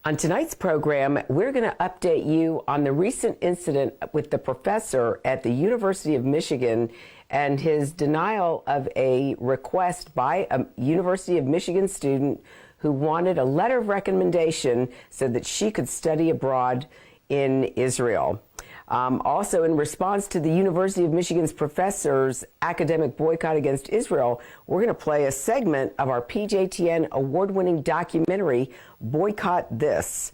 On tonight's program, we're going to update you on the recent incident with the professor at the University of Michigan and his denial of a request by a University of Michigan student who wanted a letter of recommendation so that she could study abroad in Israel. Also, in response to the University of Michigan's professor's academic boycott against Israel, we're going to play a segment of our PJTN award-winning documentary, Boycott This.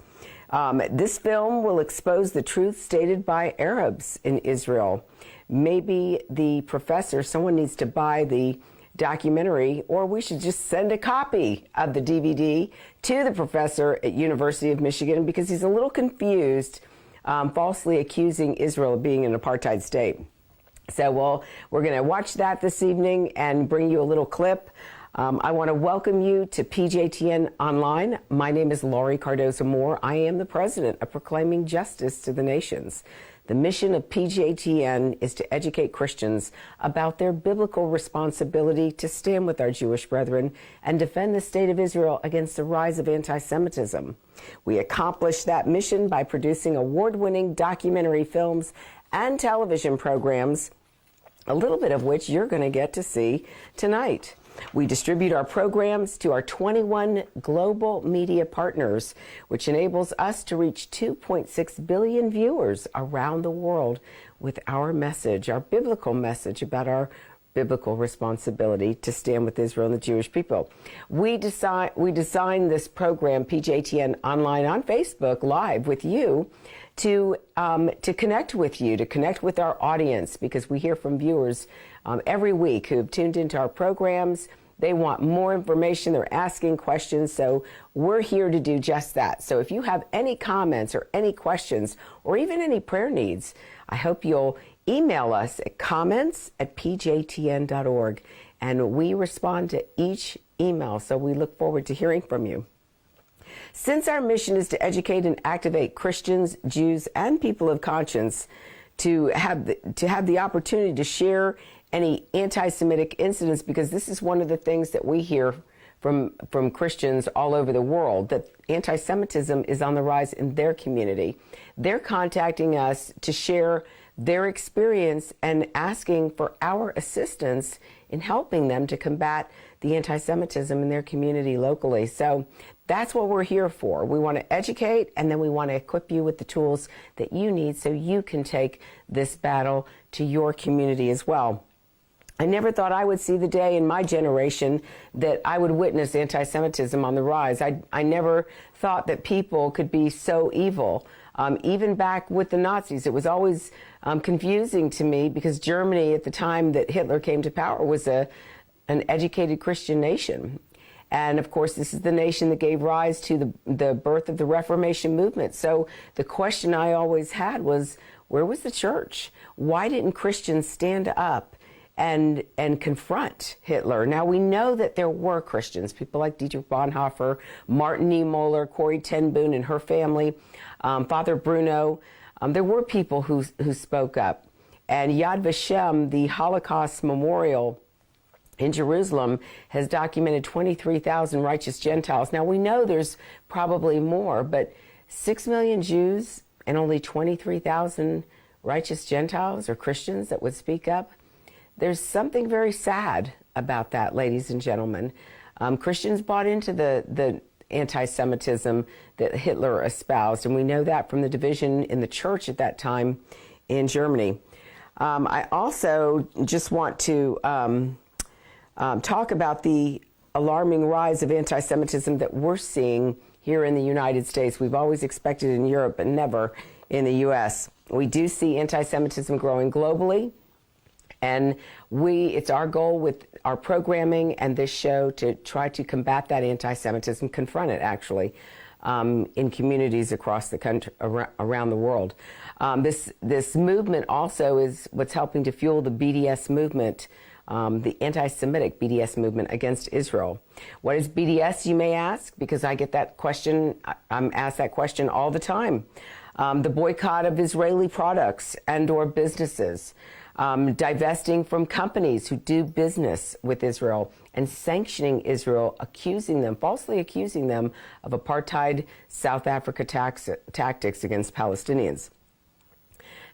This film will expose the truth stated by Arabs in Israel. Maybe the professor, someone needs to buy the documentary, or we should just send a copy of the DVD to the professor at University of Michigan because he's a little confused, falsely accusing Israel of being an apartheid state. So we're going to watch that this evening and bring you a little clip. I want to welcome you to PJTN Online. My name is Laurie Cardozo-Moore. I am the president of Proclaiming Justice to the Nations. The mission of PJTN is to educate Christians about their biblical responsibility to stand with our Jewish brethren and defend the state of Israel against the rise of anti-Semitism. We accomplish that mission by producing award-winning documentary films and television programs, a little bit of which you're going to get to see tonight. We distribute our programs to our 21 global media partners, which enables us to reach 2.6 billion viewers around the world with our message, our biblical message about our biblical responsibility to stand with Israel and the Jewish people. We designed this program, PJTN Online, on Facebook Live with you to connect with you, to connect with our audience, because we hear from viewers every week who have tuned into our programs. They want more information. They're asking questions. So we're here to do just that. So if you have any comments or any questions or even any prayer needs, I hope you'll email us at comments@pjtn.org. And we respond to each email. So we look forward to hearing from you. Since our mission is to educate and activate Christians, Jews, and people of conscience to have the opportunity to share any anti-Semitic incidents, because this is one of the things that we hear from Christians all over the world, that anti-Semitism is on the rise in their community. They're contacting us to share their experience and asking for our assistance in helping them to combat the anti-Semitism in their community locally. So that's what we're here for. We want to educate, and then we want to equip you with the tools that you need so you can take this battle to your community as well. I never thought I would see the day in my generation that I would witness anti-Semitism on the rise. I never thought that people could be so evil. Even back with the Nazis, it was always confusing to me because Germany at the time that Hitler came to power was an educated Christian nation. And of course, this is the nation that gave rise to the birth of the Reformation movement. So the question I always had was, where was the church? Why didn't Christians stand up and confront Hitler? Now, we know that there were Christians, people like Dietrich Bonhoeffer, Martin Niemöller, Corrie ten Boom and her family, Father Bruno. There were people who spoke up. And Yad Vashem, the Holocaust Memorial in Jerusalem, has documented 23,000 righteous Gentiles. Now, we know there's probably more, but 6 million Jews and only 23,000 righteous Gentiles or Christians that would speak up. There's something very sad about that, ladies and gentlemen. Christians bought into the anti-Semitism that Hitler espoused, and we know that from the division in the church at that time in Germany. I also just want to talk about the alarming rise of anti-Semitism that we're seeing here in the United States. We've always expected it in Europe, but never in the U.S. We do see anti-Semitism growing globally. And it's our goal with our programming and this show to try to combat that anti-Semitism, confront it actually, in communities across the country, around the world. This movement also is what's helping to fuel the BDS movement, the anti-Semitic BDS movement against Israel. What is BDS, you may ask? Because I get that question, I'm asked that question all the time. The boycott of Israeli products and or businesses. divesting from companies who do business with Israel, and sanctioning Israel, falsely accusing them of apartheid South Africa tactics against Palestinians.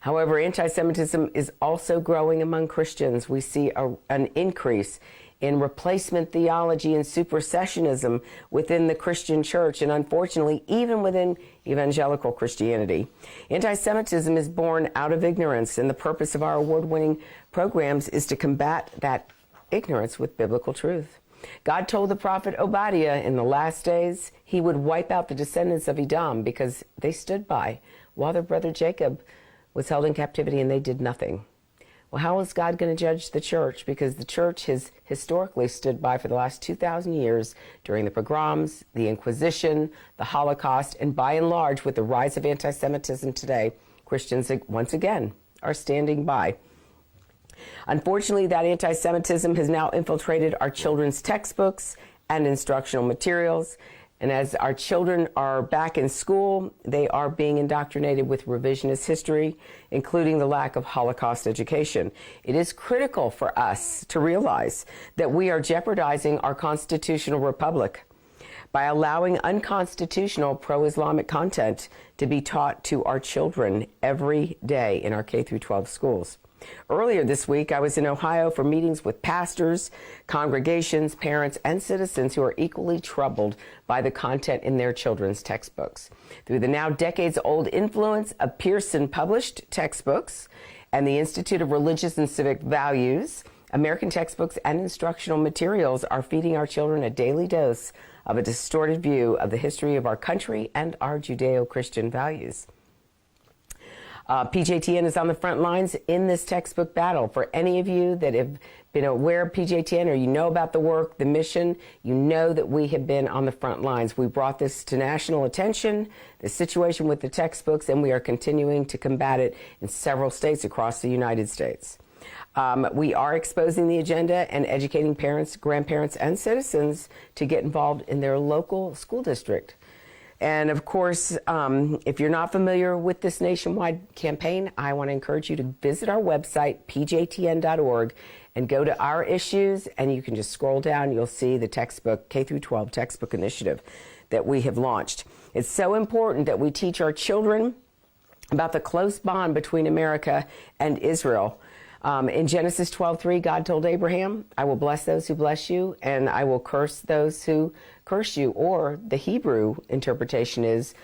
However, anti-Semitism is also growing among Christians. We see an increase in replacement theology and supersessionism within the Christian church, and unfortunately, even within evangelical Christianity. Anti-Semitism is born out of ignorance, and the purpose of our award-winning programs is to combat that ignorance with biblical truth. God told the prophet Obadiah in the last days he would wipe out the descendants of Edom because they stood by while their brother Jacob was held in captivity and they did nothing. Well, how is God going to judge the church? Because the church has historically stood by for the last 2,000 years during the pogroms, the Inquisition, the Holocaust, and by and large, with the rise of anti-Semitism today, Christians once again are standing by. Unfortunately, that anti-Semitism has now infiltrated our children's textbooks and instructional materials. And as our children are back in school, they are being indoctrinated with revisionist history, including the lack of Holocaust education. It is critical for us to realize that we are jeopardizing our constitutional republic by allowing unconstitutional pro-Islamic content to be taught to our children every day in our K-12 schools. Earlier this week, I was in Ohio for meetings with pastors, congregations, parents, and citizens who are equally troubled by the content in their children's textbooks. Through the now decades-old influence of Pearson-published textbooks and the Institute of Religious and Civic Values, American textbooks and instructional materials are feeding our children a daily dose of a distorted view of the history of our country and our Judeo-Christian values. PJTN is on the front lines in this textbook battle. For any of you that have been aware of PJTN or you know about the work, the mission, you know that we have been on the front lines. We brought this to national attention, the situation with the textbooks, and we are continuing to combat it in several states across the United States. We are exposing the agenda and educating parents, grandparents, and citizens to get involved in their local school district. And of course, if you're not familiar with this nationwide campaign, I want to encourage you to visit our website, pjtn.org, and go to our issues, and you can just scroll down. You'll see the textbook, K-12 textbook initiative that we have launched. It's so important that we teach our children about the close bond between America and Israel. In Genesis 12:3, God told Abraham, I will bless those who bless you, and I will curse those who curse you. Or the Hebrew interpretation is,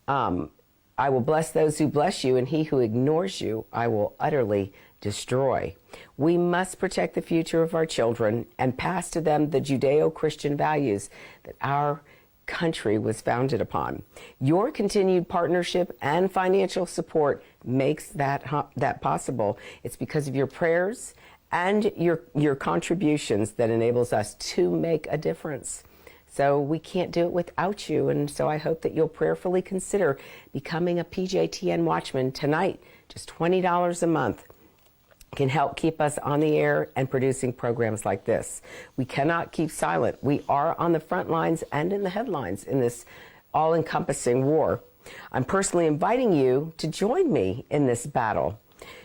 I will bless those who bless you, and he who ignores you, I will utterly destroy. We must protect the future of our children and pass to them the Judeo-Christian values that our country was founded upon. Your continued partnership and financial support makes that possible. It's because of your prayers and your contributions that enables us to make a difference. So we can't do it without you, and so I hope that you'll prayerfully consider becoming a PJTN Watchman tonight. Just $20 a month can help keep us on the air and producing programs like this. We cannot keep silent. We are on the front lines and in the headlines in this all-encompassing war. I'm personally inviting you to join me in this battle.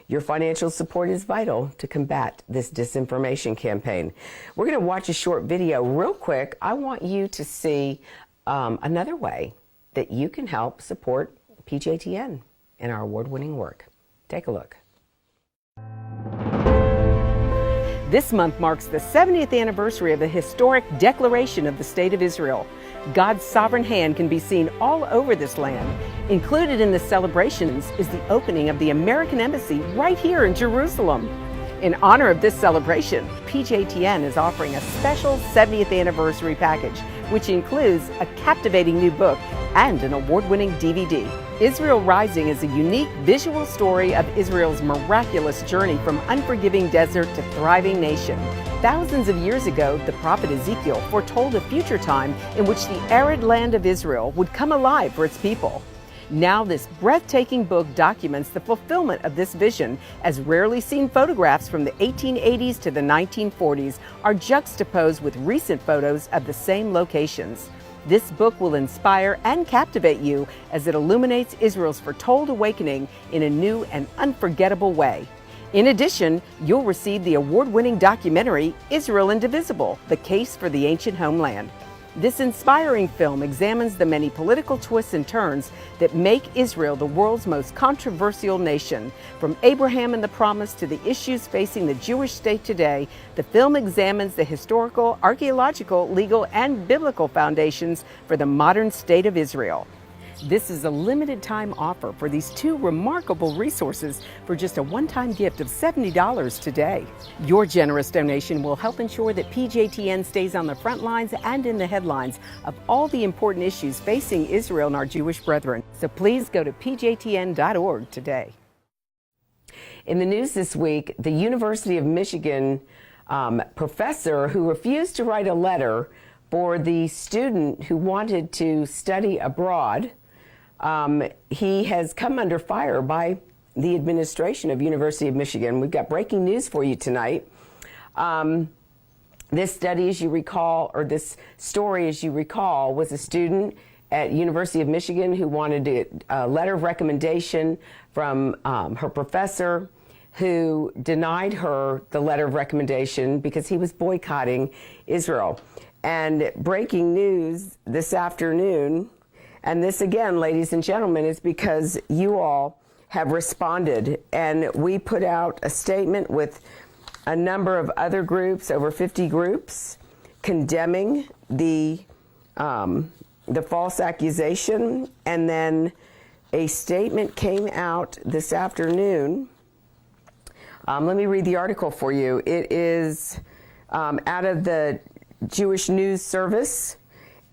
Your financial support is vital to combat this disinformation campaign. We're going to watch a short video real quick. I want you to see another way that you can help support PJTN in our award-winning work. Take a look. This month marks the 70th anniversary of the historic Declaration of the State of Israel. God's sovereign hand can be seen all over this land. Included in the celebrations is the opening of the American Embassy right here in Jerusalem. In honor of this celebration, PJTN is offering a special 70th anniversary package, which includes a captivating new book and an award-winning DVD. Israel Rising is a unique visual story of Israel's miraculous journey from unforgiving desert to thriving nation. Thousands of years ago, the prophet Ezekiel foretold a future time in which the arid land of Israel would come alive for its people. Now this breathtaking book documents the fulfillment of this vision, as rarely seen photographs from the 1880s to the 1940s are juxtaposed with recent photos of the same locations. This book will inspire and captivate you as it illuminates Israel's foretold awakening in a new and unforgettable way. In addition, you'll receive the award-winning documentary, Israel Indivisible: The Case for the Ancient Homeland. This inspiring film examines the many political twists and turns that make Israel the world's most controversial nation. From Abraham and the Promise to the issues facing the Jewish state today, the film examines the historical, archaeological, legal, and biblical foundations for the modern state of Israel. This is a limited time offer for these two remarkable resources for just a one-time gift of $70 today. Your generous donation will help ensure that PJTN stays on the front lines and in the headlines of all the important issues facing Israel and our Jewish brethren. So please go to pjtn.org today. In the news this week, the University of Michigan professor who refused to write a letter for the student who wanted to study abroad, he has come under fire by the administration of University of Michigan. We've got breaking news for you tonight. This study, as you recall, or this story, as you recall, was a student at University of Michigan who wanted a letter of recommendation from her professor, who denied her the letter of recommendation because he was boycotting Israel. And breaking news this afternoon, and this again, ladies and gentlemen, is because you all have responded, and we put out a statement with a number of other groups, over 50 groups, condemning the false accusation, and then a statement came out this afternoon. Let me read the article for you. It is out of the Jewish News Service,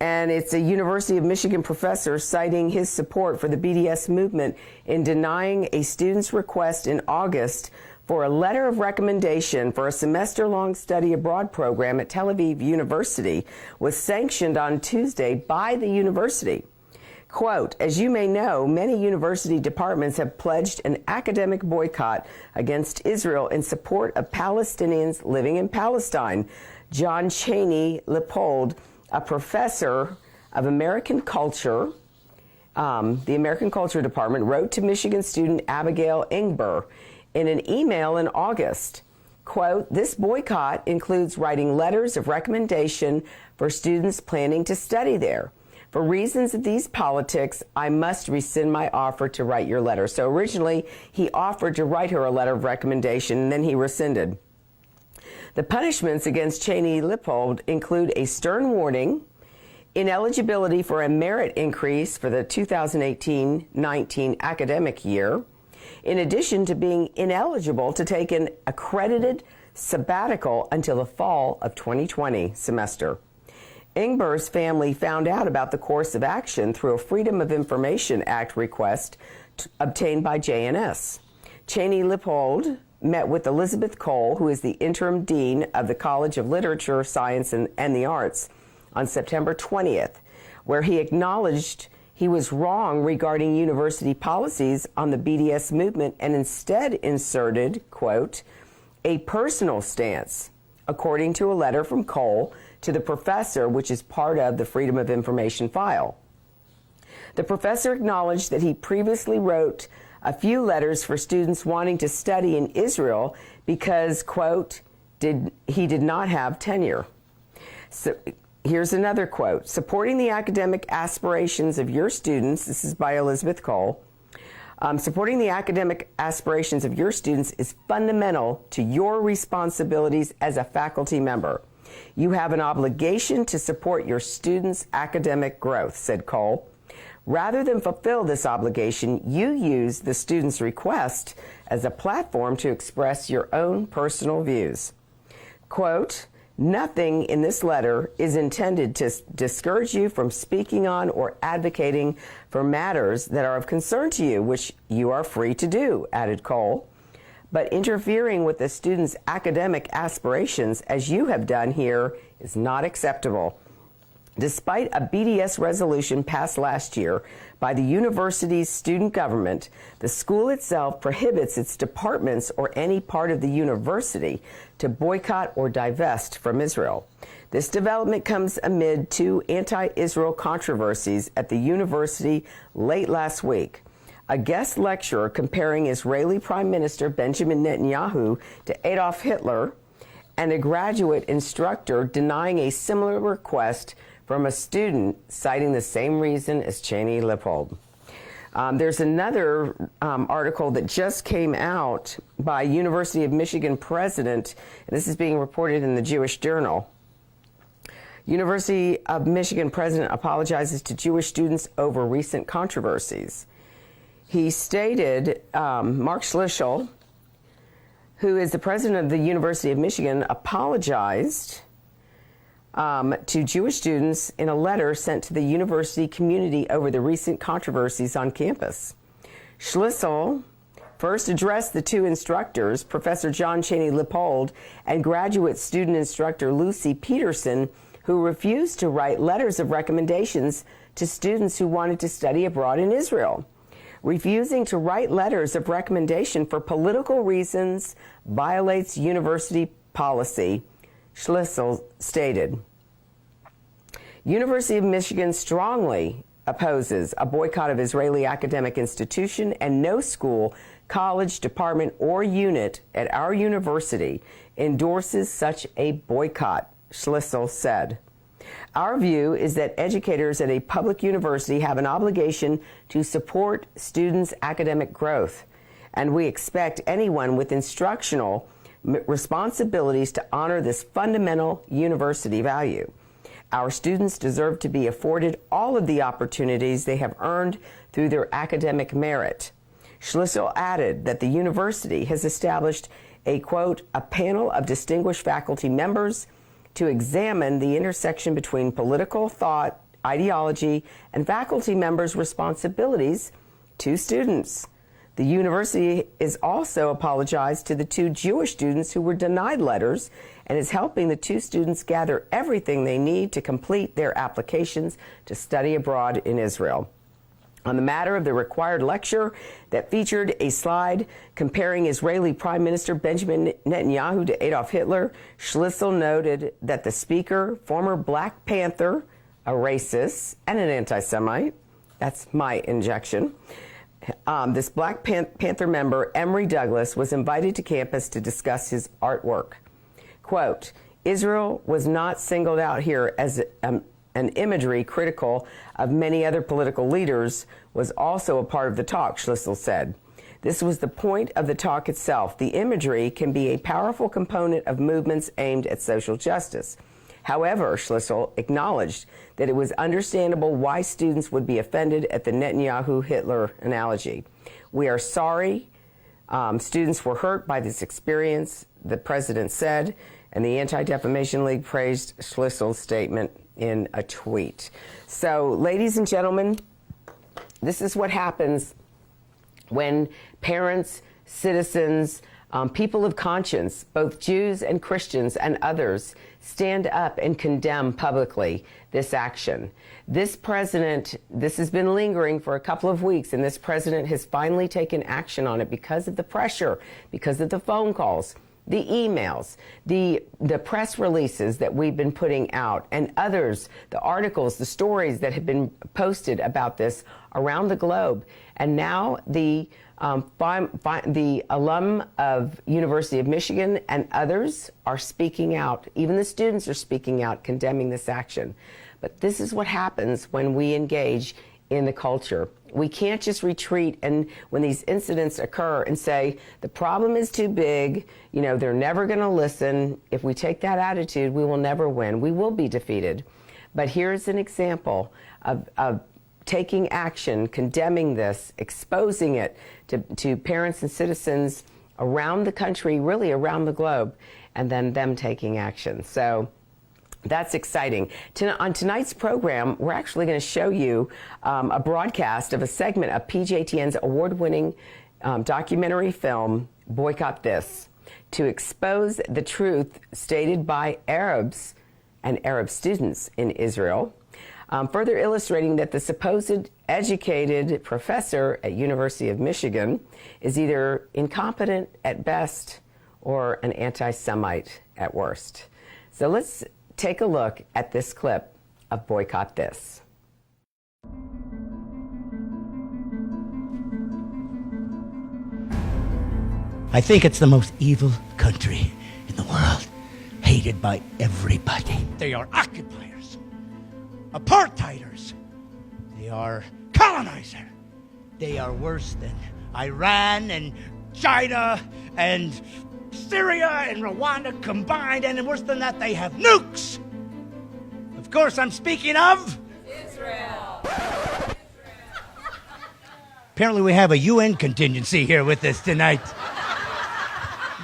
and it's a University of Michigan professor citing his support for the BDS movement in denying a student's request in August for a letter of recommendation for a semester-long study abroad program at Tel Aviv University was sanctioned on Tuesday by the university. Quote, as you may know, many university departments have pledged an academic boycott against Israel in support of Palestinians living in Palestine. John Cheney Leopold, a professor of American culture, the American Culture Department, wrote to Michigan student Abigail Ingber in an email in August. Quote, this boycott includes writing letters of recommendation for students planning to study there. For reasons of these politics, I must rescind my offer to write your letter. So originally, he offered to write her a letter of recommendation, and then he rescinded. The punishments against Cheney Leopold include a stern warning, ineligibility for a merit increase for the 2018-19 academic year, in addition to being ineligible to take an accredited sabbatical until the fall of 2020 semester. Ingber's family found out about the course of action through a Freedom of Information Act request obtained by JNS. Cheney Leopold met with Elizabeth Cole, who is the interim dean of the College of Literature, Science, and the Arts, on September 20th, where he acknowledged he was wrong regarding university policies on the BDS movement and instead inserted, quote, a personal stance, according to a letter from Cole to the professor, which is part of the Freedom of Information file. The professor acknowledged that he previously wrote a few letters for students wanting to study in Israel because, quote, he did not have tenure. So here's another quote. Supporting the academic aspirations of your students, this is by Elizabeth Cole, supporting the academic aspirations of your students is fundamental to your responsibilities as a faculty member. You have an obligation to support your students' academic growth, said Cole. Rather than fulfill this obligation, you use the student's request as a platform to express your own personal views. Quote, nothing in this letter is intended to discourage you from speaking on or advocating for matters that are of concern to you, which you are free to do, added Cole. But interfering with the student's academic aspirations, as you have done here, is not acceptable. Despite a BDS resolution passed last year by the university's student government, the school itself prohibits its departments or any part of the university to boycott or divest from Israel. This development comes amid two anti-Israel controversies at the university late last week. a guest lecturer comparing Israeli Prime Minister Benjamin Netanyahu to Adolf Hitler, and a graduate instructor denying a similar request from a student citing the same reason as Cheney Leopold. There's another article that just came out by University of Michigan president, and this is being reported in the Jewish Journal. University of Michigan president apologizes to Jewish students over recent controversies. He stated, Mark Schlichtel, who is the president of the University of Michigan, apologized to Jewish students in a letter sent to the university community over the recent controversies on campus. Schlichtel first addressed the two instructors, Professor John Cheney Leopold and graduate student instructor Lucy Peterson, who refused to write letters of recommendations to students who wanted to study abroad in Israel. Refusing to write letters of recommendation for political reasons violates university policy, Schlichtel stated. University of Michigan strongly opposes a boycott of Israeli academic institution, and no school, college, department, or unit at our university endorses such a boycott, Schlichtel said. Our view is that educators at a public university have an obligation to support students' academic growth, and we expect anyone with instructional responsibilities to honor this fundamental university value. Our students deserve to be afforded all of the opportunities they have earned through their academic merit. Schlichtel added that the university has established a, quote, a panel of distinguished faculty members to examine the intersection between political thought, ideology, and faculty members' responsibilities to students. The university is also apologized to the two Jewish students who were denied letters and is helping the two students gather everything they need to complete their applications to study abroad in Israel. On the matter of the required lecture that featured a slide comparing Israeli Prime Minister Benjamin Netanyahu to Adolf Hitler, Schlichtel noted that the speaker, former Black Panther, a racist, and an anti-Semite, that's my injection, this Black Panther member, Emory Douglas, was invited to campus to discuss his artwork. Quote, Israel was not singled out here as an imagery critical of many other political leaders was also a part of the talk, Schlichtel said. This was the point of the talk itself. The imagery can be a powerful component of movements aimed at social justice. However, Schlichtel acknowledged that it was understandable why students would be offended at the Netanyahu-Hitler analogy. We are sorry students were hurt by this experience, the president said, and the Anti-Defamation League praised Schlichtel's statement in a tweet. So, ladies and gentlemen, this is what happens when parents, citizens, people of conscience, both Jews and Christians and others, stand up and condemn publicly this action. This president, this has been lingering for a couple of weeks, and this president has finally taken action on it because of the pressure, because of the phone calls, the emails, the press releases that we've been putting out, and others, the articles, the stories that have been posted about this around the globe. And now the alum of University of Michigan and others are speaking out. Even the students are speaking out, condemning this action. But this is what happens when we engage in the culture. We can't just retreat and when these incidents occur and say, the problem is too big, you know, they're never going to listen. If we take that attitude, we will never win. We will be defeated. But here's an example of taking action, condemning this, exposing it to parents and citizens around the country, really around the globe, and then them taking action. So that's exciting. On tonight's program, we're actually going to show you a broadcast of a segment of PJTN's award-winning documentary film, Boycott This, to expose the truth stated by Arabs and Arab students in Israel, further illustrating that the supposed educated professor at University of Michigan is either incompetent at best or an anti-Semite at worst. So let's take a look at this clip of Boycott This. I think it's the most evil country in the world, hated by everybody. They are occupiers, apartheiders. They are colonizer. They are worse than Iran and China and Syria and Rwanda combined, and worse than that, they have nukes. Of course, I'm speaking of Israel. Apparently, we have a UN contingency here with us tonight.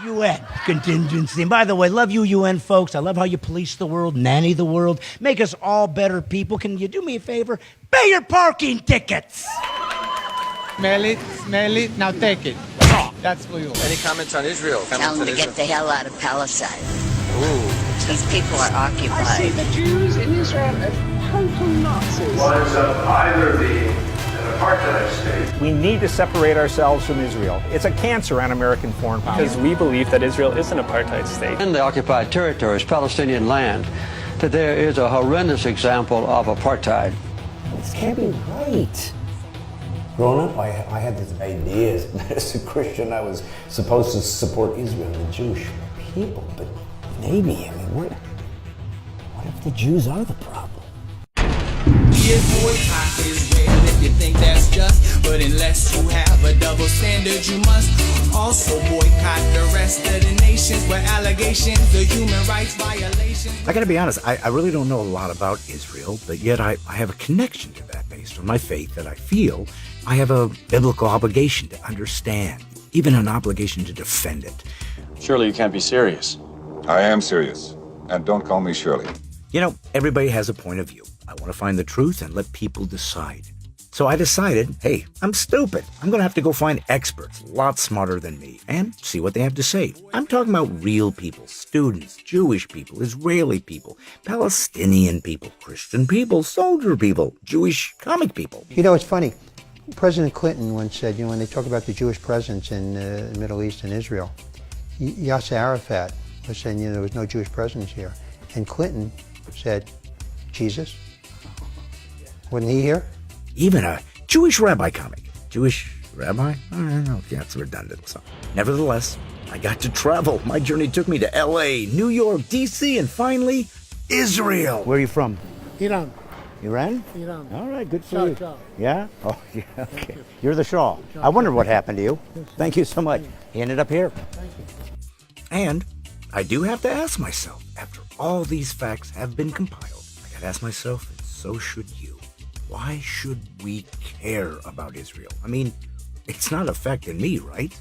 UN contingency. And by the way, love you, UN folks. I love how you police the world, nanny the world, make us all better people. Can you do me a favor? Pay your parking tickets. Smell it, now take it. That's for you. Any comments on Israel? Tell them to get the hell out of Palestine. Ooh. These people are occupied. I see the Jews in Israel as total Nazis. Was either an apartheid state. We need to separate ourselves from Israel. It's a cancer on American foreign policy. Because we believe that Israel is an apartheid state. In the occupied territories, Palestinian land, that there is a horrendous example of apartheid. This can't be right. Growing up, I had these ideas that as a Christian I was supposed to support Israel and the Jewish people, but maybe, what if the Jews are the problem? Boycott Israel if you think that's just, but unless you have a double standard, you must also boycott the rest of the nations where allegations of human rights violations. I gotta be honest, I really don't know a lot about Israel, but yet I have a connection to that based on my faith that I feel I have a biblical obligation to understand, even an obligation to defend it. Surely you can't be serious. I am serious. And don't call me Shirley. You know, everybody has a point of view. I want to find the truth and let people decide. So I decided, hey, I'm stupid. I'm going to have to go find experts, a lot smarter than me, and see what they have to say. I'm talking about real people, students, Jewish people, Israeli people, Palestinian people, Christian people, soldier people, Jewish comic people. You know, it's funny. President Clinton once said, when they talk about the Jewish presence in the Middle East and Israel, Yasser Arafat was saying, there was no Jewish presence here. And Clinton said, Jesus? Wasn't he here? Even a Jewish rabbi comic. Jewish rabbi? I don't know. Yeah, it's redundant. So, nevertheless, I got to travel. My journey took me to L.A., New York, D.C., and finally, Israel. Where are you from? Iran. Iran? Iran. All right, good for Shah, you. Shah. Yeah? Oh, yeah, okay. You're the Shah. I wondered what happened to you. Thank you so much. He ended up here. Thank you. And I do have to ask myself, after all these facts have been compiled, I gotta ask myself, and so should you, why should we care about Israel? I mean, it's not affecting me, right?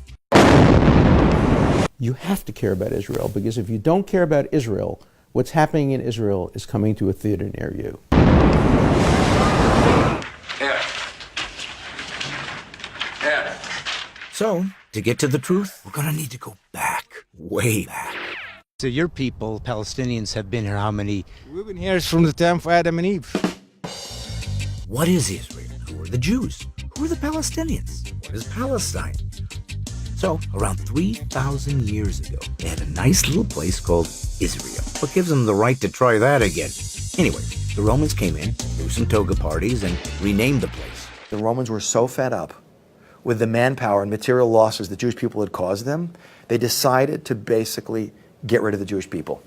You have to care about Israel, because if you don't care about Israel, what's happening in Israel is coming to a theater near you. So, to get to the truth, we're gonna need to go back, way back. So your people, Palestinians, have been here how many? We've been here from the time of Adam and Eve. What is Israel? Who are the Jews? Who are the Palestinians? What is Palestine? So, around 3,000 years ago, they had a nice little place called Israel. What gives them the right to try that again? Anyway, the Romans came in, threw some toga parties, and renamed the place. The Romans were so fed up with the manpower and material losses the Jewish people had caused them, they decided to basically get rid of the Jewish people.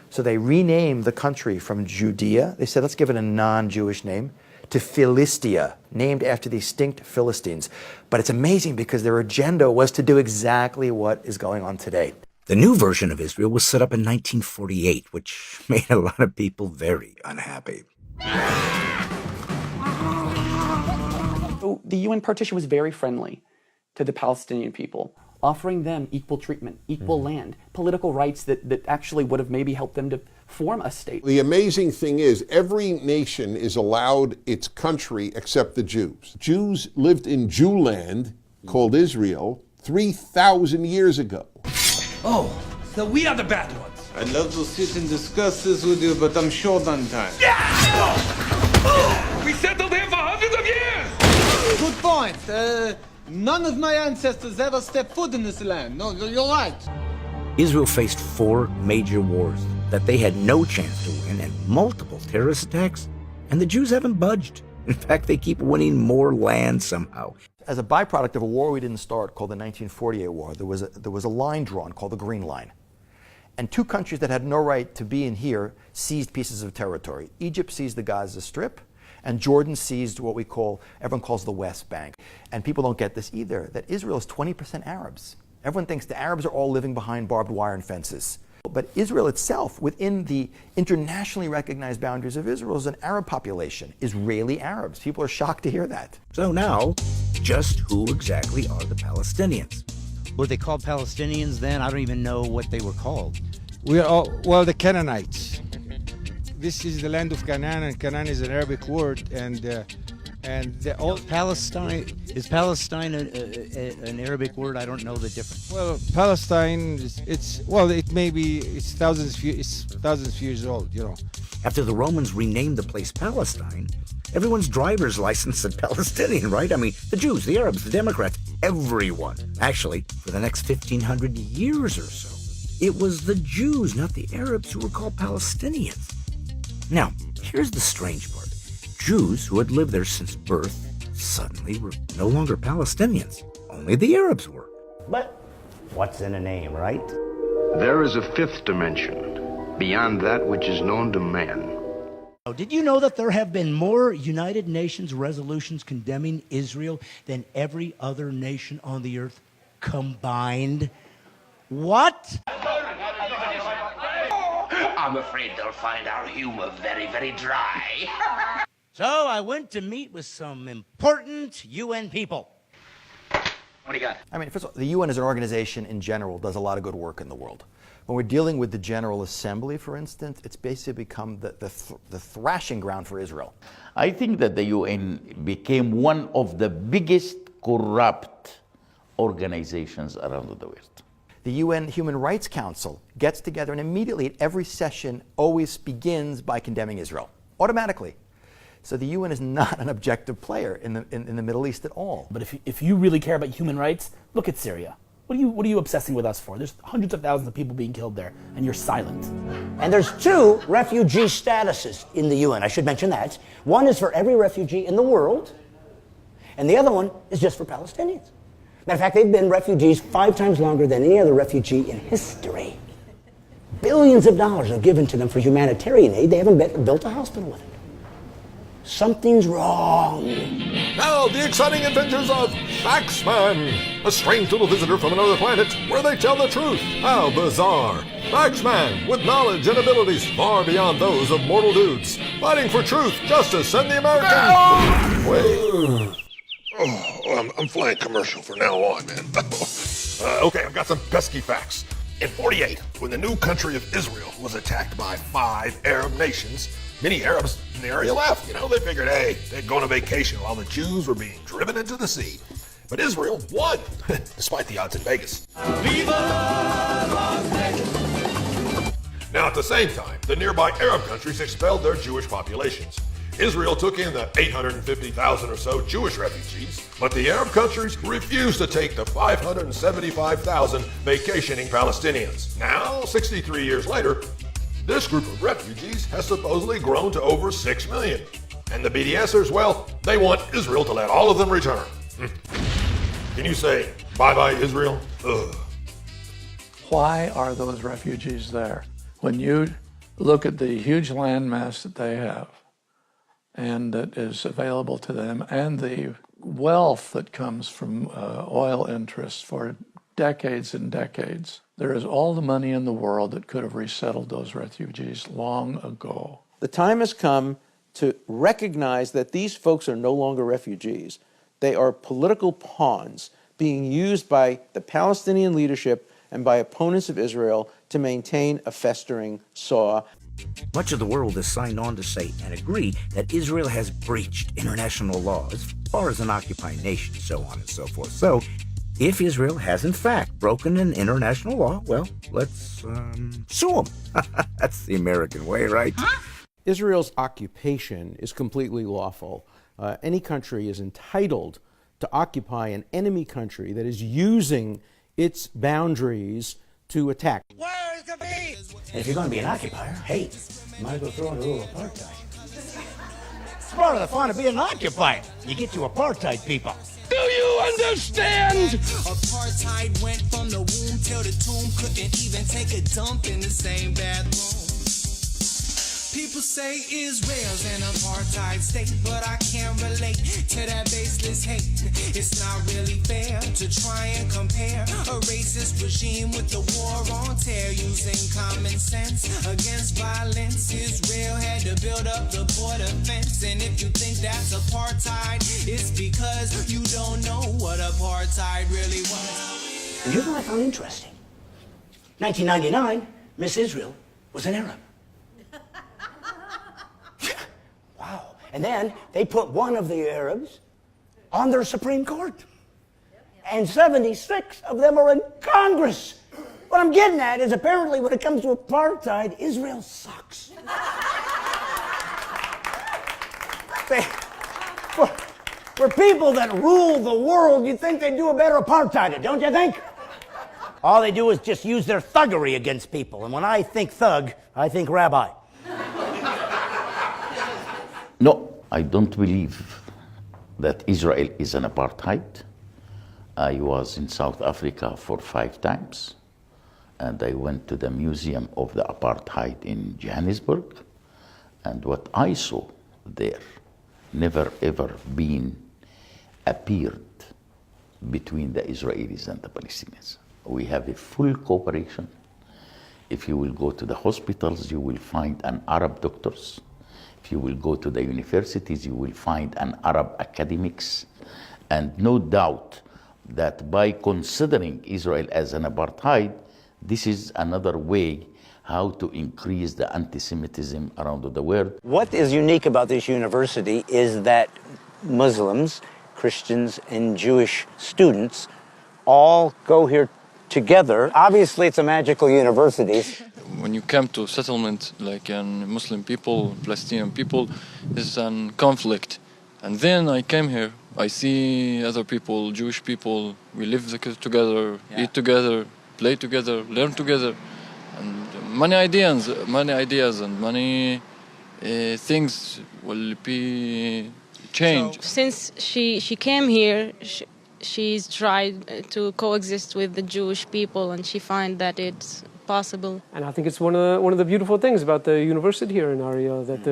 So they renamed the country from Judea, they said, let's give it a non-Jewish name, to Philistia, named after the extinct Philistines. But it's amazing because their agenda was to do exactly what is going on today. The new version of Israel was set up in 1948, which made a lot of people very unhappy. So the UN partition was very friendly to the Palestinian people, offering them equal treatment, equal land, political rights that actually would have maybe helped them to form a state. The amazing thing is every nation is allowed its country except the Jews. Jews lived in Jewland, called Israel, 3,000 years ago. Oh, so we are the bad ones. I'd love to sit and discuss this with you, but I'm short on time. We settled here for hundreds of years. Good point. None of my ancestors ever stepped foot in this land. No, you're right. Israel faced 4 major wars that they had no chance to win and multiple terrorist attacks, and the Jews haven't budged. In fact, they keep winning more land somehow. As a byproduct of a war we didn't start called the 1948 war, there was a line drawn called the Green Line. And two countries that had no right to be in here seized pieces of territory. Egypt seized the Gaza Strip, and Jordan seized what everyone calls the West Bank. And people don't get this either, that Israel is 20% Arabs. Everyone thinks the Arabs are all living behind barbed wire and fences. But Israel itself, within the internationally recognized boundaries of Israel, is an Arab population, Israeli Arabs. People are shocked to hear that. So now, just who exactly are the Palestinians? Were they called Palestinians then? I don't even know what they were called. Well, the Canaanites. This is the land of Canaan, and Canaan is an Arabic word, and Palestine is Palestine an Arabic word? I don't know the difference. Well, Palestine, it's thousands of years old, you know. After the Romans renamed the place Palestine, everyone's driver's license said Palestinian, right? I mean, the Jews, the Arabs, the Democrats, everyone. Actually, for the next 1,500 years or so, it was the Jews, not the Arabs, who were called Palestinians. Now, here's the strange part. Jews who had lived there since birth suddenly were no longer Palestinians. Only the Arabs were. But what's in a name, right? There is a fifth dimension, beyond that which is known to man. Did you know that there have been more United Nations resolutions condemning Israel than every other nation on the earth combined? What? I'm afraid they'll find our humor very, very dry. So I went to meet with some important UN people. What do you got? I mean, first of all, the UN as an organization in general does a lot of good work in the world. When we're dealing with the General Assembly, for instance, it's basically become the thrashing ground for Israel. I think that the UN became one of the biggest corrupt organizations around the world. The UN Human Rights Council gets together and immediately at every session always begins by condemning Israel, automatically. So the UN is not an objective player in the Middle East at all. But if you really care about human rights, look at Syria. What are you obsessing with us for? There's hundreds of thousands of people being killed there, and you're silent. And there's two refugee statuses in the UN. I should mention that. One is for every refugee in the world, and the other one is just for Palestinians. Matter of fact, they've been refugees 5 times longer than any other refugee in history. Billions of dollars are given to them for humanitarian aid. They haven't built a hospital with it. Something's wrong. Now, the exciting adventures of Faxman, a strange little visitor from another planet where they tell the truth. How bizarre. Faxman, with knowledge and abilities far beyond those of mortal dudes, fighting for truth, justice, and the American way. I'm flying commercial from now on, man. Okay, I've got some pesky facts. In 48, when the new country of Israel was attacked by 5 Arab nations, many Arabs in the area left. They figured, hey, they'd go on a vacation while the Jews were being driven into the sea. But Israel won, despite the odds in Vegas. Now, at the same time, the nearby Arab countries expelled their Jewish populations. Israel took in the 850,000 or so Jewish refugees, but the Arab countries refused to take the 575,000 vacationing Palestinians. Now, 63 years later, this group of refugees has supposedly grown to over 6 million. And the BDSers, well, they want Israel to let all of them return. Can you say, bye-bye, Israel? Ugh. Why are those refugees there? When you look at the huge landmass that they have, and that is available to them, and the wealth that comes from oil interests for decades and decades, there is all the money in the world that could have resettled those refugees long ago. The time has come to recognize that these folks are no longer refugees. They are political pawns being used by the Palestinian leadership and by opponents of Israel to maintain a festering sore. Much of the world has signed on to say and agree that Israel has breached international law as far as an occupying nation, so on and so forth. So, if Israel has in fact broken an international law, well, let's sue them. That's the American way, right? Israel's occupation is completely lawful. Any country is entitled to occupy an enemy country that is using its boundaries to attack. And if you're going to be an occupier, hey, you might as well throw in a little apartheid. It's part of the fun of being an occupier. You get you apartheid people. Do you understand? Apartheid went from the womb till the tomb, couldn't even take a dump in the same bathroom. People say Israel's an apartheid state, but I can't relate to that baseless hate. It's not really fair to try and compare a racist regime with the war on terror. Using common sense against violence, Israel had to build up the border fence. And if you think that's apartheid, it's because you don't know what apartheid really was. And here's what I found interesting. 1999, Miss Israel was an Arab. Wow. And then they put one of the Arabs on their Supreme Court. And 76 of them are in Congress. What I'm getting at is apparently when it comes to apartheid, Israel sucks. For people that rule the world, you'd think they'd do a better apartheid, don't you think? All they do is just use their thuggery against people. And when I think thug, I think rabbi. No, I don't believe that Israel is an apartheid. I was in South Africa for 5 times, and I went to the Museum of the Apartheid in Johannesburg, and what I saw there never ever appeared between the Israelis and the Palestinians. We have a full cooperation. If you will go to the hospitals, you will find an Arab doctors. If you will go to the universities, you will find an Arab academics. And no doubt that by considering Israel as an apartheid, this is another way how to increase the anti-Semitism around the world. What is unique about this university is that Muslims, Christians, and Jewish students all go here together. Obviously, it's a magical university. When you come to settlement, like Muslim people, Palestinian people, there's a conflict. And then I came here, I see other people, Jewish people, we live together, eat together, play together, learn together. And many ideas and many things will be changed. Since she came here, she's tried to coexist with the Jewish people, and she finds that it's possible. And I think it's one of the beautiful things about the university here in Ario that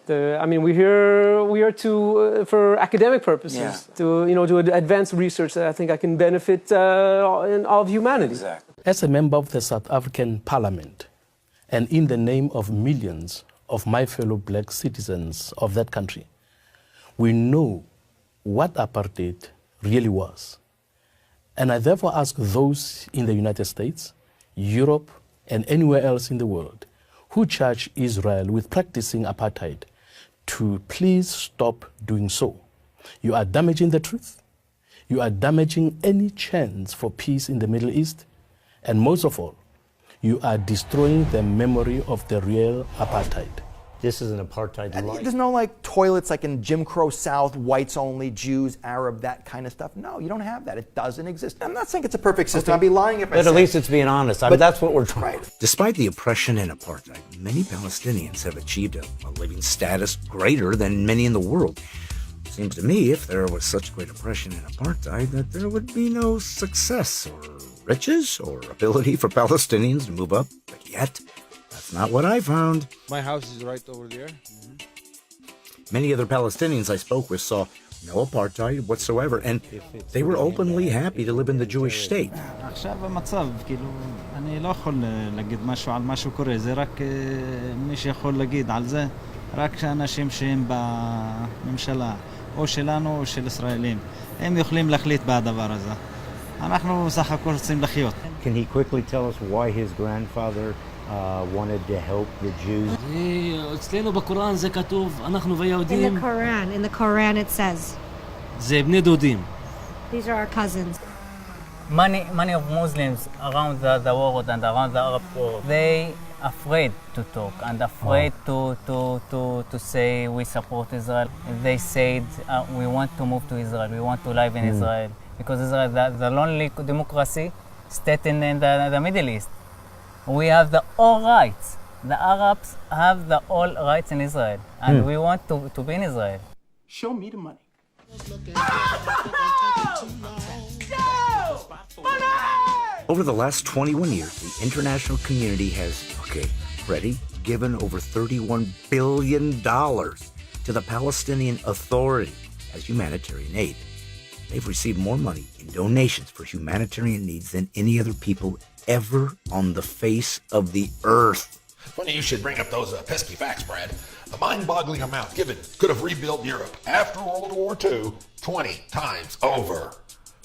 we're here to for academic purposes, to advance research that I think I can benefit in all of humanity. Exactly. As a member of the South African Parliament, and in the name of millions of my fellow black citizens of that country, we know what apartheid really was. And I therefore ask those in the United States, Europe, and anywhere else in the world who charge Israel with practicing apartheid to please stop doing so. You are damaging the truth. You are damaging any chance for peace in the Middle East. And most of all, you are destroying the memory of the real apartheid. This is an apartheid light. There's no like toilets like in Jim Crow South, whites only, Jews, Arab, that kind of stuff. No, you don't have that. It doesn't exist. I'm not saying it's a perfect system. I'd be lying if I said. But at least it's being honest. I mean, that's what we're trying. Despite the oppression and apartheid, many Palestinians have achieved a living status greater than many in the world. It seems to me if there was such great oppression and apartheid that there would be no success or riches or ability for Palestinians to move up. But yet, that's not what I found. My house is right over there. Many other Palestinians I spoke with saw no apartheid whatsoever, and they were openly happy to live in the Jewish state. עכשיו המצב, כאילו, אני לא יכול להגיד משהו על מה שקורה, זה רק מי שיכול להגיד על זה, רק האנשים שהם בממשלה, או שלנו או של ישראלים, הם יכולים להחליט בדבר הזה. אנחנו סך הכל רוצים לחיות. Can he quickly tell us why his grandfather wanted to help the Jews? אצלנו בקוראן זה כתוב, אנחנו ויהודים. In the Quran it says. זה בני דודים. These are our cousins. Many of Muslims around the world and around the Arab world, they afraid to talk and afraid to say we support Israel. They said we want to move to Israel, we want to live in Israel. Because Israel is the only democracy state in the Middle East. We have all rights. The Arabs have all rights in Israel, and we want to be in Israel. Show me the money. Over the last 21 years, the international community has, ready, given over $31 billion to the Palestinian Authority as humanitarian aid. They've received more money in donations for humanitarian needs than any other people ever on the face of the earth. Funny you should bring up those pesky facts, Brad. A mind-boggling amount given could have rebuilt Europe after World War II 20 times over.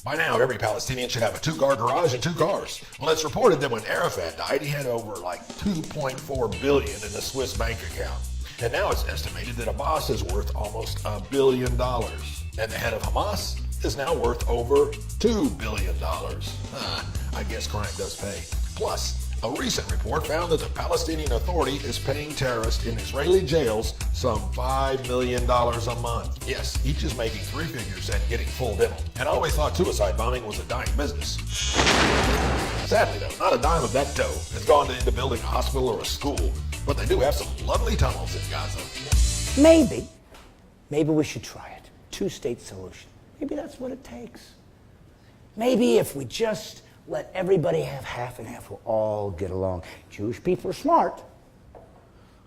By now, every Palestinian should have a 2-car garage and 2 cars. Well, it's reported that when Arafat died, he had over $2.4 billion in the Swiss bank account. And now it's estimated that Abbas is worth almost $1 billion. And the head of Hamas is now worth over $2 billion. I guess crime does pay. Plus, a recent report found that the Palestinian Authority is paying terrorists in Israeli jails some $5 million a month. Yes, each is making 3 figures and getting full dental. And I always thought suicide bombing was a dying business. Sadly though, not a dime of that dough has gone into building a hospital or a school, but they do have some lovely tunnels in Gaza. Maybe we should try it. 2-state solution. Maybe that's what it takes. Maybe if we just let everybody have half and half, we'll all get along. Jewish people are smart.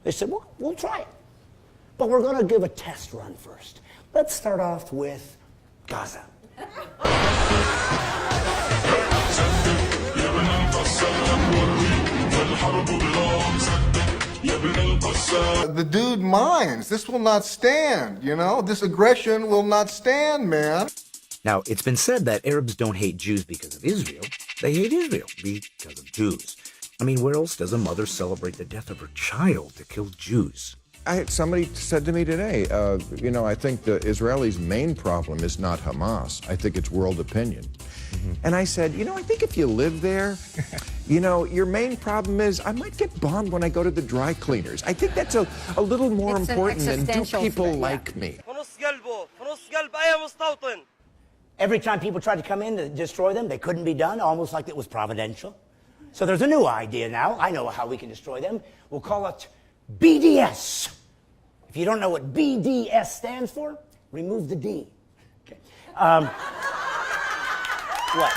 They said, well, we'll try it. But we're going to give a test run first. Let's start off with Gaza. The dude minds. This will not stand, you know? This aggression will not stand, man. Now, it's been said that Arabs don't hate Jews because of Israel. They hate Israel because of Jews. I mean, where else does a mother celebrate the death of her child to kill Jews? Somebody said to me today, I think the Israelis' main problem is not Hamas. I think it's world opinion. Mm-hmm. And I said, I think if you live there, your main problem is I might get bombed when I go to the dry cleaners. I think that's a little more important than do people like me. Every time people tried to come in to destroy them, they couldn't be done, almost like it was providential. So there's a new idea now. I know how we can destroy them. We'll call it BDS. If you don't know what BDS stands for, remove the D. Okay. What?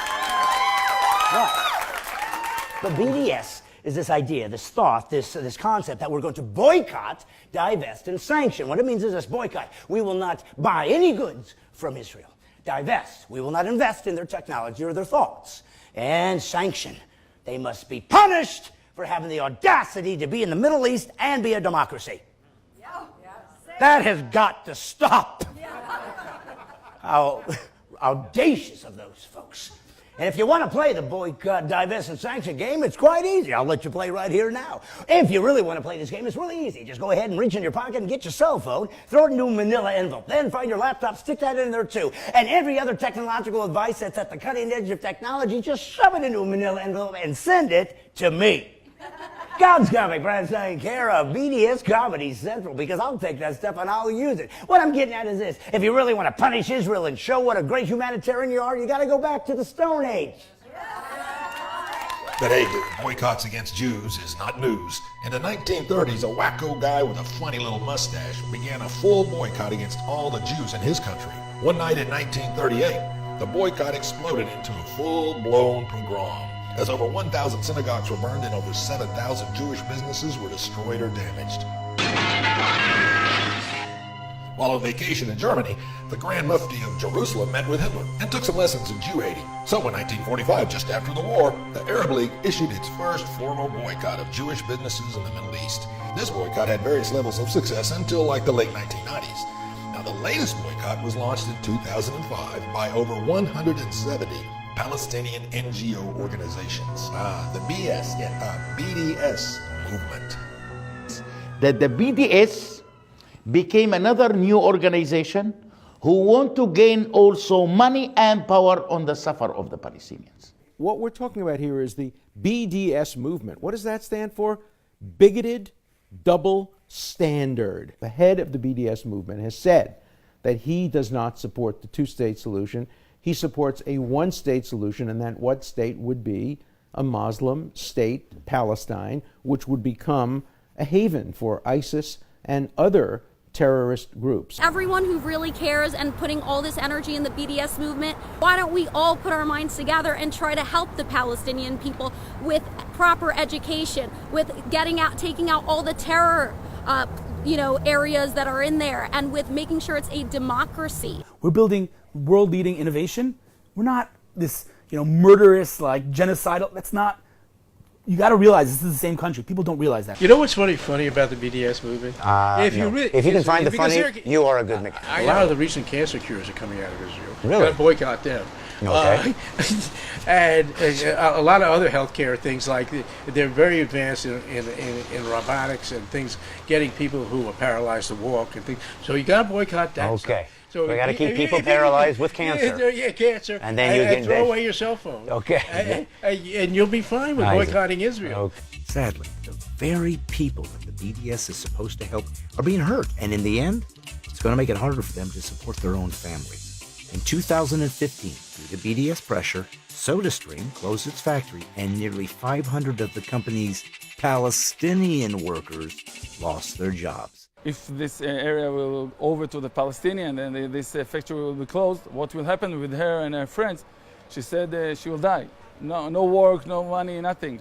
But BDS is this idea, this thought, this concept that we're going to boycott, divest, and sanction. What it means is this boycott. We will not buy any goods from Israel. Divest. We will not invest in their technology or their thoughts. And sanction. They must be punished for having the audacity to be in the Middle East and be a democracy. That has got to stop. How audacious of those folks. And if you want to play the boycott, divest, and sanction game, it's quite easy. I'll let you play right here now. If you really want to play this game, it's really easy. Just go ahead and reach in your pocket and get your cell phone, throw it into a manila envelope, then find your laptop, stick that in there too. And every other technological advice that's at the cutting edge of technology, just shove it into a manila envelope and send it to me. God's Comic Brand's taking care of BDS Comedy Central because I'll take that stuff and I'll use it. What I'm getting at is this. If you really want to punish Israel and show what a great humanitarian you are, you got to go back to the Stone Age. But hey, boycotts against Jews is not news. In the 1930s, a wacko guy with a funny little mustache began a full boycott against all the Jews in his country. One night in 1938, the boycott exploded into a full-blown pogrom, as over 1,000 synagogues were burned and over 7,000 Jewish businesses were destroyed or damaged. While on vacation in Germany, the Grand Mufti of Jerusalem met with Hitler and took some lessons in Jew hating. So in 1945, just after the war, the Arab League issued its first formal boycott of Jewish businesses in the Middle East. This boycott had various levels of success until like the late 1990s. Now the latest boycott was launched in 2005 by over 170 Palestinian NGO organizations. The BDS movement. That the BDS became another new organization who want to gain also money and power on the suffer of the Palestinians. What we're talking about here is the BDS movement. What does that stand for? Bigoted double standard. The head of the BDS movement has said that he does not support the 2-state solution. He supports a 1-state solution, and that what state would be a Muslim state, Palestine, which would become a haven for ISIS and other terrorist groups. Everyone who really cares and putting all this energy in the BDS movement, why don't we all put our minds together and try to help the Palestinian people with proper education, with taking out all the terror areas that are in there, and with making sure it's a democracy. We're building world-leading innovation. We're not this, murderous, genocidal. That's not. You got to realize this is the same country. People don't realize that. You know what's funny about the BDS movement? If you can find the funny, you are a good mechanic. A lot of the recent cancer cures are coming out of Israel. Really? Got to boycott them. Okay. And a lot of other healthcare things, like they're very advanced in robotics and things, getting people who are paralyzed to walk and things. So you got to boycott that. Okay. Stuff. So we got to keep people paralyzed with cancer. Yeah, cancer. And then you get throw away your cell phone. Okay. And you'll be fine with boycotting Israel. Okay. Sadly, the very people that the BDS is supposed to help are being hurt. And in the end, it's going to make it harder for them to support their own families. In 2015, due to BDS pressure, SodaStream closed its factory, and nearly 500 of the company's Palestinian workers lost their jobs. If this area will go over to the Palestinian and this factory will be closed, what will happen with her and her friends? She said she will die. No work, no money, nothing.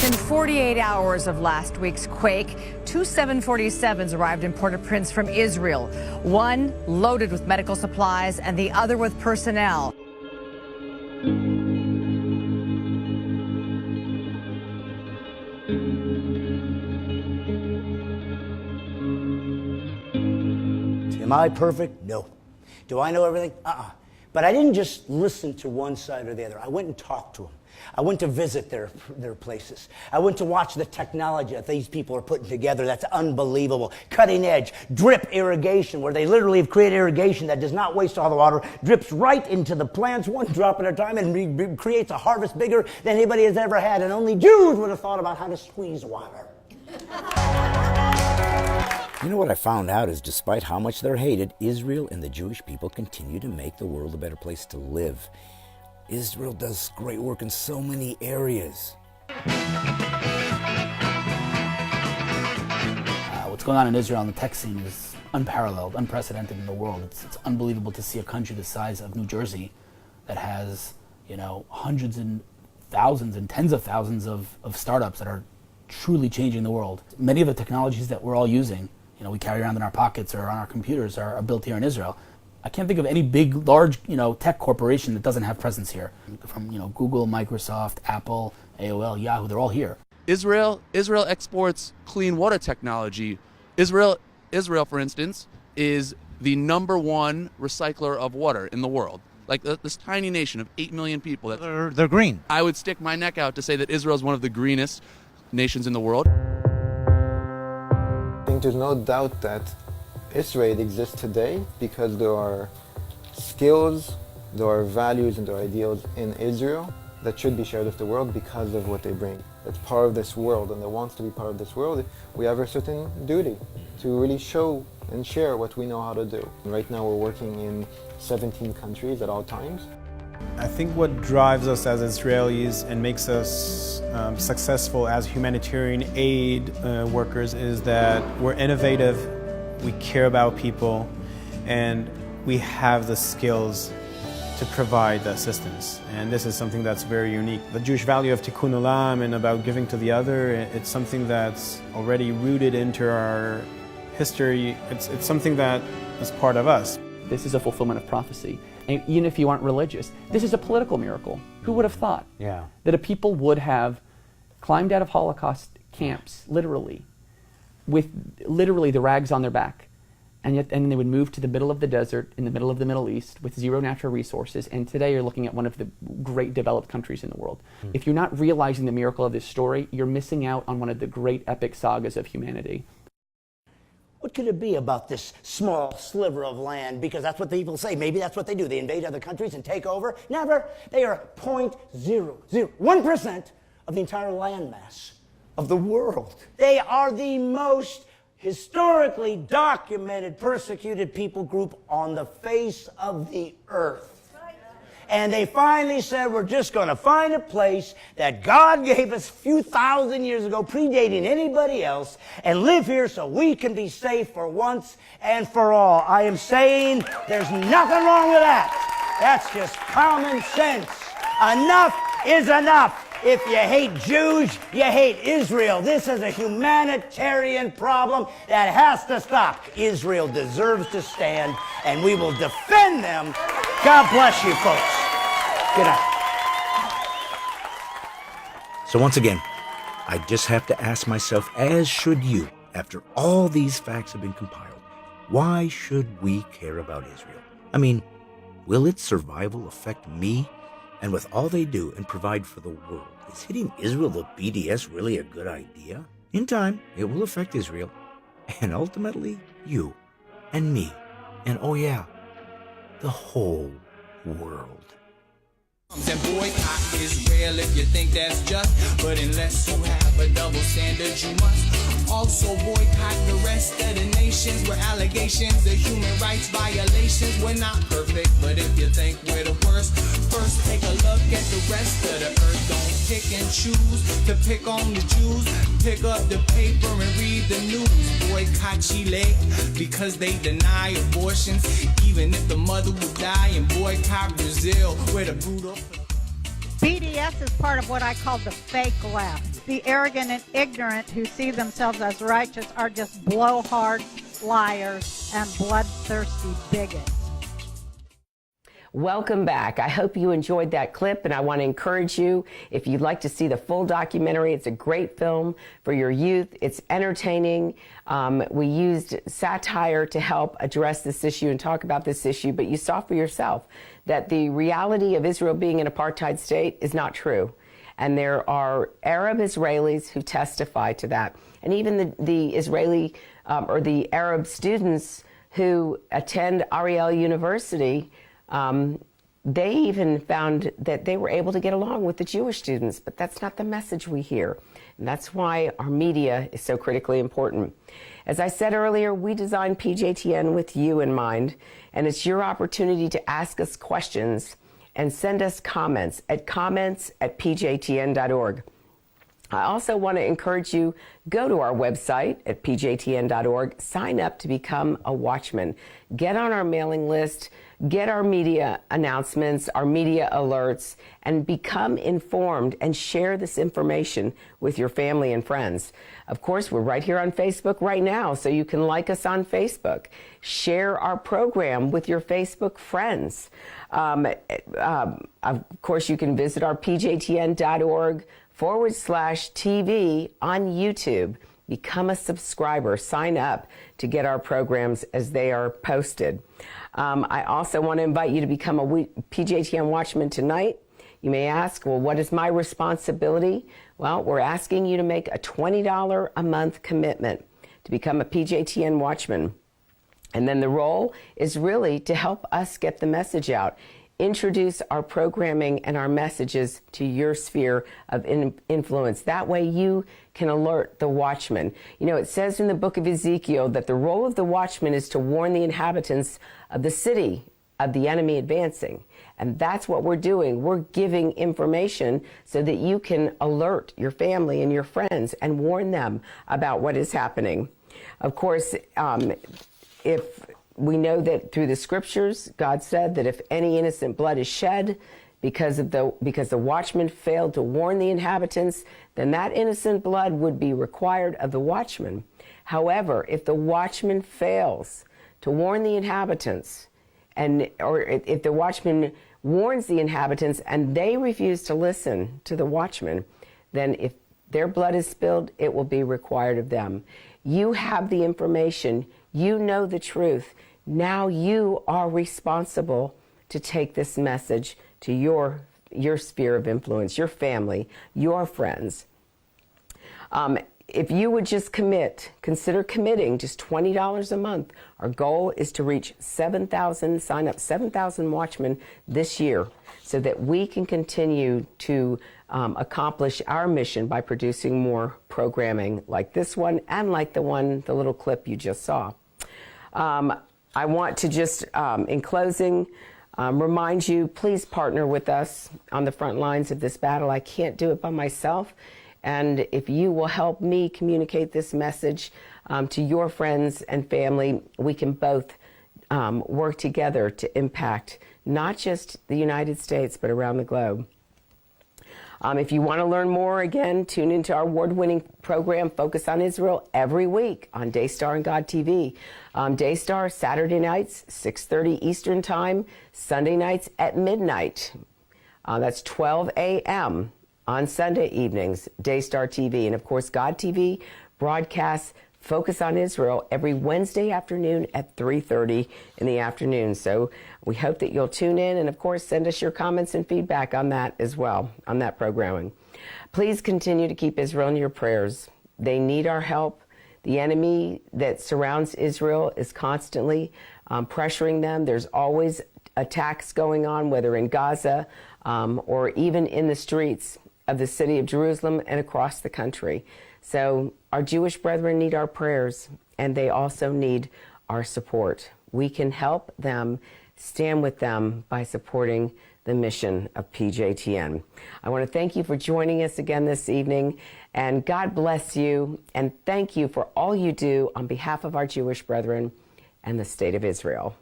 Within 48 hours of last week's quake, 2 747s arrived in Port-au-Prince from Israel, one loaded with medical supplies and the other with personnel. Am I perfect? No. Do I know everything? But I didn't just listen to one side or the other. I went and talked to them. I went to visit their places. I went to watch the technology that these people are putting together. That's unbelievable. Cutting edge, drip irrigation, where they literally have created irrigation that does not waste all the water, drips right into the plants one drop at a time, and creates a harvest bigger than anybody has ever had. And only Jews would have thought about how to squeeze water. You know what I found out is, despite how much they're hated, Israel and the Jewish people continue to make the world a better place to live. Israel does great work in so many areas. What's going on in Israel on the tech scene is unparalleled, unprecedented in the world. It's unbelievable to see a country the size of New Jersey that has, hundreds and thousands and tens of thousands of startups that are truly changing the world. Many of the technologies that we're all using, we carry around in our pockets or on our computers are built here in Israel. I can't think of any big, large, tech corporation that doesn't have presence here. From, Google, Microsoft, Apple, AOL, Yahoo, they're all here. Israel exports clean water technology. Israel, for instance, is the #1 recycler of water in the world. Like this tiny nation of 8 million people. They're green. I would stick my neck out to say that Israel is one of the greenest nations in the world. I think there's no doubt that Epsiode exists today because there are skills, there are values, and there are ideals in Israel that should be shared with the world because of what they bring. It's part of this world, and that wants to be part of this world. We have a certain duty to really show and share what we know how to do. Right now we're working in 17 countries at all times. I think what drives us as Israelis and makes us successful as humanitarian aid workers is that we're innovative, we care about people, and we have the skills to provide the assistance. And this is something that's very unique. The Jewish value of tikkun olam and about giving to the other, it's something that's already rooted into our history. It's something that is part of us. This is a fulfillment of prophecy. And even if you aren't religious, this is a political miracle. Who would have thought that a people would have climbed out of Holocaust camps, literally, with literally the rags on their back, and they would move to the middle of the desert in the middle of the Middle East with zero natural resources, and today you're looking at one of the great developed countries in the world. If you're not realizing the miracle of this story, you're missing out on one of the great epic sagas of humanity. What could it be about this small sliver of land? Because that's what the people say. Maybe that's what they do. They invade other countries and take over. Never. They are 0.001% of the entire landmass of the world. They are the most historically documented persecuted people group on the face of the earth. And they finally said, we're just going to find a place that God gave us a few thousand years ago, predating anybody else, and live here so we can be safe for once and for all. I am saying there's nothing wrong with that. That's just common sense. Enough is enough. If you hate Jews, you hate Israel. This is a humanitarian problem that has to stop. Israel deserves to stand, and we will defend them. God bless you, folks. Good night. So once again, I just have to ask myself, as should you, after all these facts have been compiled, why should we care about Israel? I mean, will its survival affect me? And with all they do and provide for the world, is hitting Israel, the BDS, really a good idea? In time, it will affect Israel, and ultimately, you, and me, and oh yeah, the whole world. And boycott Israel if you think that's just, but unless you have a double standard, you must also boycott the rest of the nations where allegations of human rights violations. We're not perfect, but if you think we're the worst, first take a look at the rest of the earth. Don't pick and choose to pick on the Jews. Pick up the paper and read the news. Boycott Chile because they deny abortions, even if the mother will die. And boycott Brazil where the brutal. BDS is part of what I call the fake left. The arrogant and ignorant who see themselves as righteous are just blowhard liars and bloodthirsty bigots. Welcome back. I hope you enjoyed that clip, and I want to encourage you, if you'd like to see the full documentary, it's a great film for your youth. It's entertaining. We used satire to help address this issue and talk about this issue, but you saw for yourself that the reality of Israel being an apartheid state is not true. And there are Arab Israelis who testify to that. And even the Israeli or the Arab students who attend Ariel University, they even found that they were able to get along with the Jewish students, but that's not the message we hear. And that's why our media is so critically important. As I said earlier, we designed PJTN with you in mind, and it's your opportunity to ask us questions and send us comments at pjtn.org. I also want to encourage you, go to our website at pjtn.org, sign up to become a watchman, get on our mailing list, get our media announcements, our media alerts, and become informed and share this information with your family and friends. Of course, we're right here on Facebook right now, so you can like us on Facebook. Share our program with your Facebook friends. Of course, you can visit our pjtn.org/TV on YouTube. Become a subscriber. Sign up to get our programs as they are posted. I also want to invite you to become a PJTN Watchman tonight. You may ask, well, what is my responsibility? Well, we're asking you to make a $20 a month commitment to become a PJTN Watchman. And then the role is really to help us get the message out. Introduce our programming and our messages to your sphere of influence. That way you can alert the watchman. You know, it says in the book of Ezekiel that the role of the watchman is to warn the inhabitants of the city of the enemy advancing. And that's what we're doing. We're giving information so that you can alert your family and your friends and warn them about what is happening. Of course, if we know that through the scriptures, God said that if any innocent blood is shed because the watchman failed to warn the inhabitants, then that innocent blood would be required of the watchman. However, if the watchman fails to warn the inhabitants, or if the watchman warns the inhabitants and they refuse to listen to the watchman, then if their blood is spilled, it will be required of them. You have the information. You know the truth. Now you are responsible to take this message to your sphere of influence, your family, your friends. If you would just consider committing just $20 a month. Our goal is to reach 7,000 watchmen this year so that we can continue to accomplish our mission by producing more programming like this one and like the little clip you just saw. I want to just, in closing, remind you, please partner with us on the front lines of this battle. I can't do it by myself. And if you will help me communicate this message to your friends and family, we can both work together to impact not just the United States, but around the globe. If you want to learn more, again, tune into our award-winning program, Focus on Israel, every week on Daystar and God TV. Daystar, Saturday nights, 6:30 Eastern Time, Sunday nights at midnight. That's 12 a.m. on Sunday evenings, Daystar TV. And, of course, God TV broadcasts Focus on Israel every Wednesday afternoon at 3:30 in the afternoon. So we hope that you'll tune in and, of course, send us your comments and feedback on that as well, on that programming. Please continue to keep Israel in your prayers. They need our help. The enemy that surrounds Israel is constantly pressuring them. There's always attacks going on, whether in Gaza or even in the streets of the city of Jerusalem and across the country. So our Jewish brethren need our prayers, and they also need our support. We can help them, stand with them by supporting the mission of PJTN. I want to thank you for joining us again this evening, and God bless you, and thank you for all you do on behalf of our Jewish brethren and the State of Israel.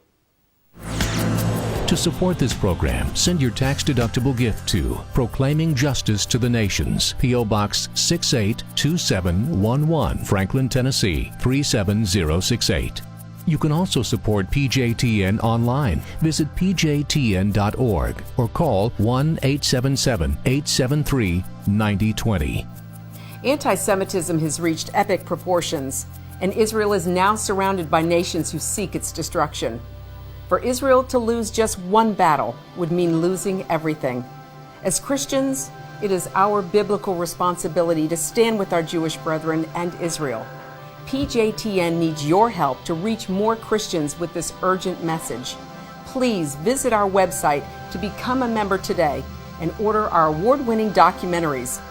To support this program, send your tax-deductible gift to Proclaiming Justice to the Nations, P.O. Box 682711, Franklin, Tennessee 37068. You can also support PJTN online. Visit pjtn.org or call 1-877-873-9020. Anti-Semitism has reached epic proportions, and Israel is now surrounded by nations who seek its destruction. For Israel to lose just one battle would mean losing everything. As Christians, it is our biblical responsibility to stand with our Jewish brethren and Israel. PJTN needs your help to reach more Christians with this urgent message. Please visit our website to become a member today and order our award-winning documentaries.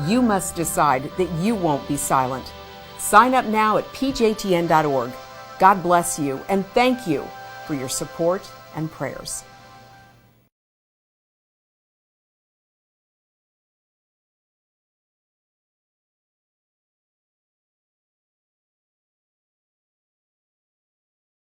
You must decide that you won't be silent. Sign up now at pjtn.org. God bless you, and thank you for your support and prayers.